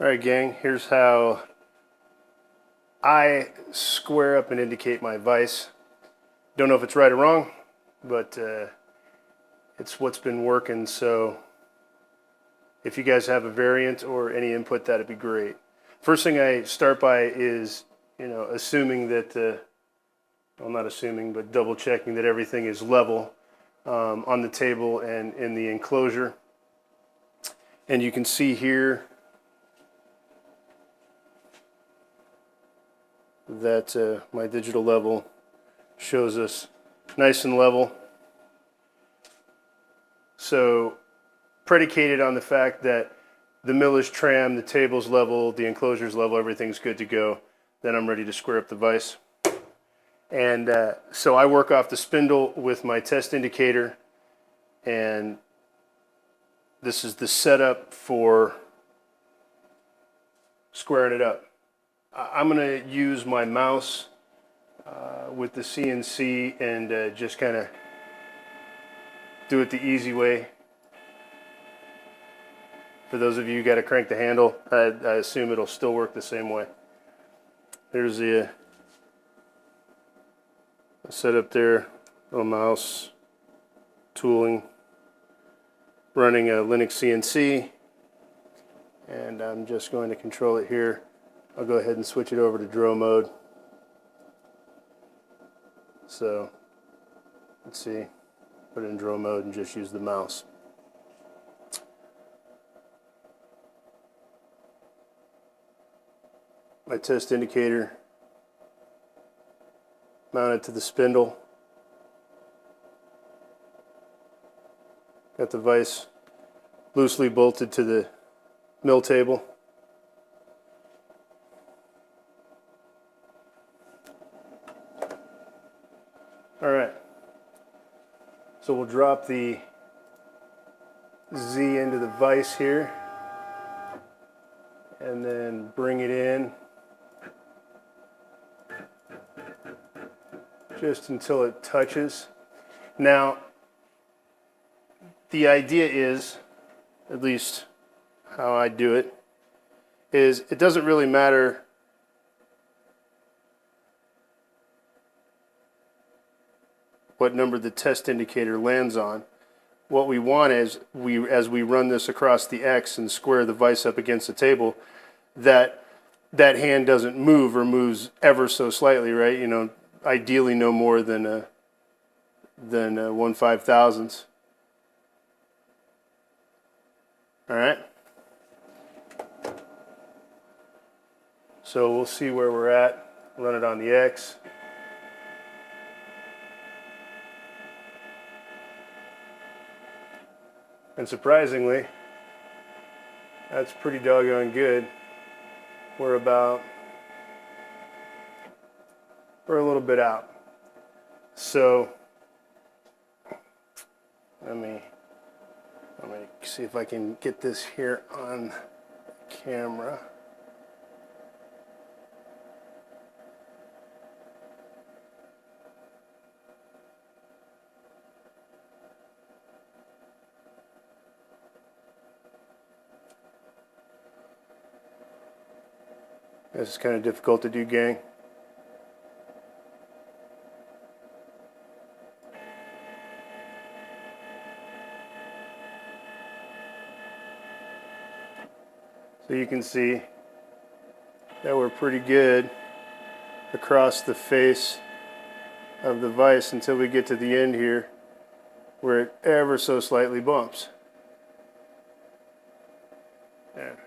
Alright gang, here's how I square up and indicate my vise. Don't know if it's right or wrong, but it's what's been working, so if you guys have a variant or any input, that'd be great. First thing I start by is, assuming that, well, not assuming, but double checking that everything is level on the table and in the enclosure. And you can see here that my digital level shows us nice and level. So predicated on the fact that the mill is trammed, the table's level, the enclosure's level, everything's good to go, then I'm ready to square up the vise. And so I work off the spindle with my test indicator, and this is the setup for squaring it up. I'm going to use my mouse with the CNC and just kind of do it the easy way. For those of you who got to crank the handle, I assume it'll still work the same way. There's the setup there, little mouse, tooling, running a Linux CNC, and I'm just going to control it here. I'll go ahead and switch it over to draw mode. So let's see, put it in draw mode and just use the mouse. My test indicator mounted to the spindle. Got the vise loosely bolted to the mill table. Alright, so we'll drop the Z into the vise here and then bring it in just until it touches. Now, the idea is, at least how I do it, is it doesn't really matter what number the test indicator lands on. What we want is, as we run this across the X and square the vise up against the table, that hand doesn't move or moves ever so slightly, right? Ideally no more than 1/5000th. All right. So we'll see where we're at. Run it on the X. And surprisingly, that's pretty doggone good. We're a little bit out. So let me see if I can get this here on camera. This is kind of difficult to do, gang. So you can see that we're pretty good across the face of the vise until we get to the end here where it ever so slightly bumps. There.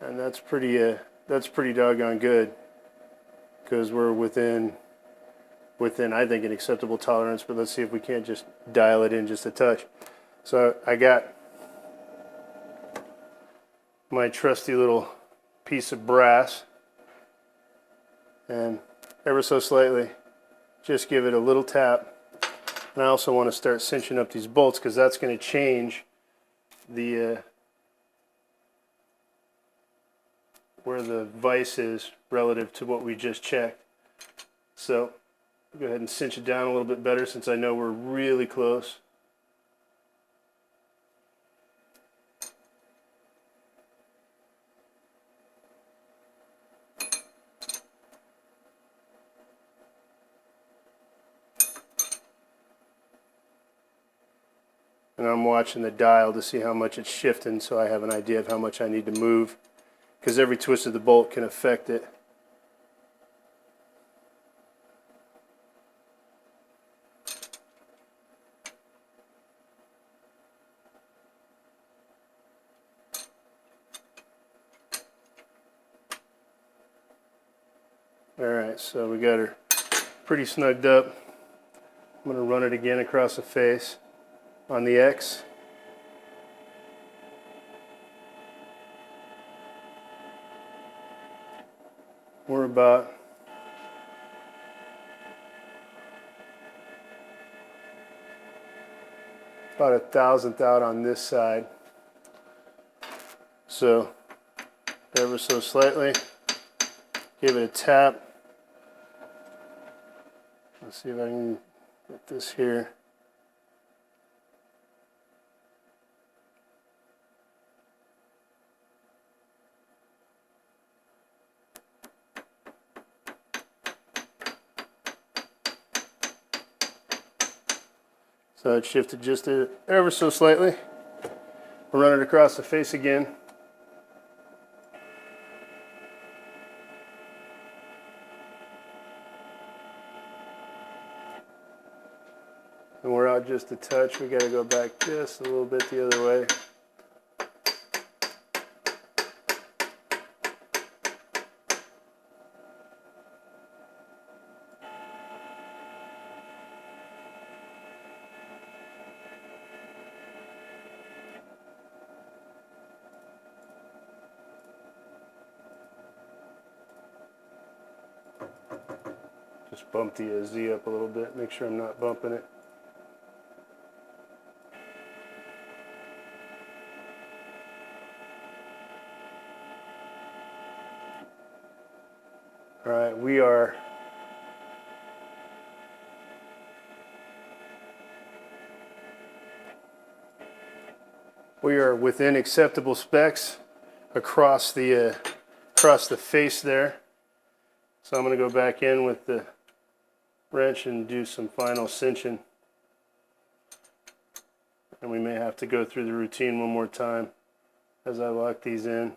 And that's pretty doggone good, because we're within I think an acceptable tolerance, but let's see if we can't just dial it in just a touch. So I got my trusty little piece of brass, and ever so slightly just give it a little tap. And I also want to start cinching up these bolts, because that's going to change the where the vise is relative to what we just checked. So go ahead and cinch it down a little bit better, since I know we're really close. and I'm watching the dial to see how much it's shifting, so I have an idea of how much I need to move, because every twist of the bolt can affect it. Alright, so we got her pretty snugged up. I'm going to run it again across the face on the X. We're about a thousandth out on this side. So ever so slightly, give it a tap. Let's see if I can get this here. So it shifted just ever so slightly. We'll run it across the face again. And we're out just a touch. We got to go back just a little bit the other way. Just bump the Z up a little bit, make sure I'm not bumping it. All right, we are within acceptable specs across the face there. So I'm going to go back in with the wrench and do some final cinching. And we may have to go through the routine one more time as I lock these in.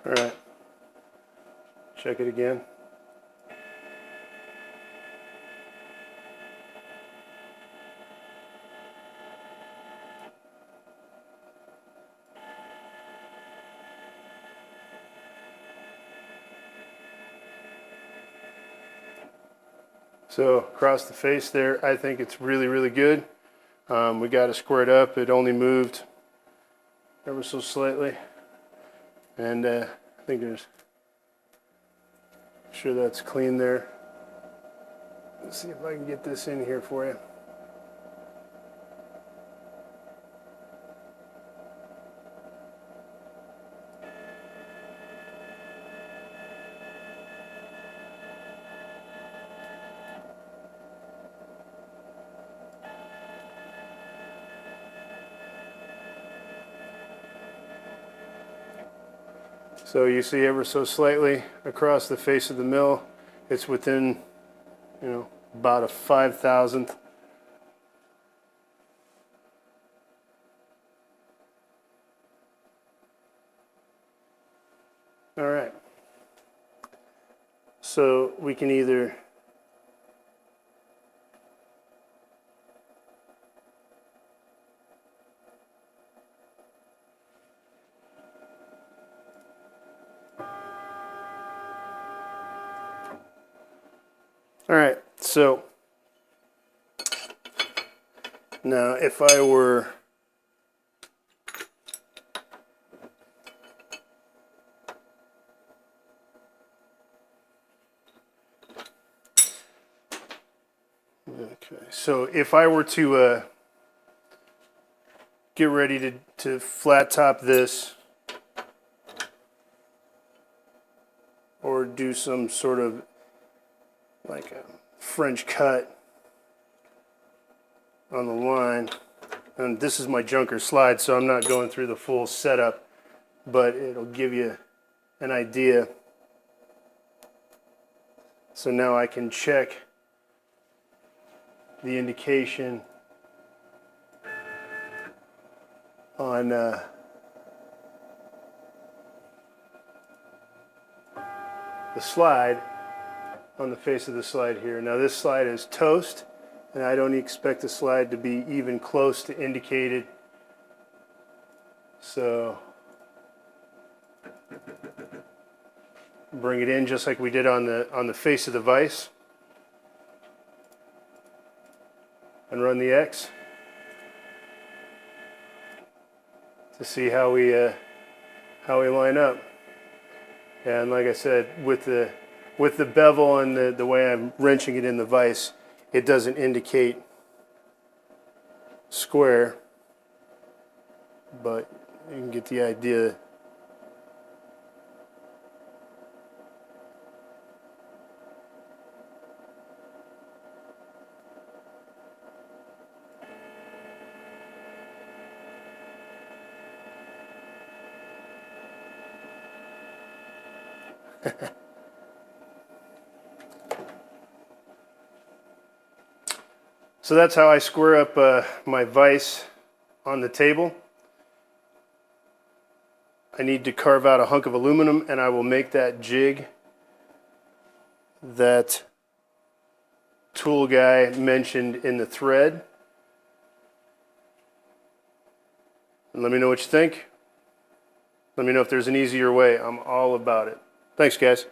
All right, check it again. So across the face there, I think it's really, really good. We got it squared up. It only moved ever so slightly. And I think sure that's clean there. Let's see if I can get this in here for you. So you see ever so slightly across the face of the mill, it's within, about a 5,000th. All right. So we can either All right, so now if I were Okay, so if I were to get ready to flat top this or do some sort of like a French cut on the line, and this is my junker slide, so I'm not going through the full setup, but it'll give you an idea. So now I can check the indication on the slide, on the face of the slide here. Now this slide is toast, and I don't expect the slide to be even close to indicated. So bring it in just like we did on the face of the vise, and run the X to see how we line up. And like I said, with the bevel and the way I'm wrenching it in the vise, it doesn't indicate square, but you can get the idea. So that's how I square up my vise on the table. I need to carve out a hunk of aluminum, and I will make that jig that tool guy mentioned in the thread. And let me know what you think. Let me know if there's an easier way. I'm all about it. Thanks, guys.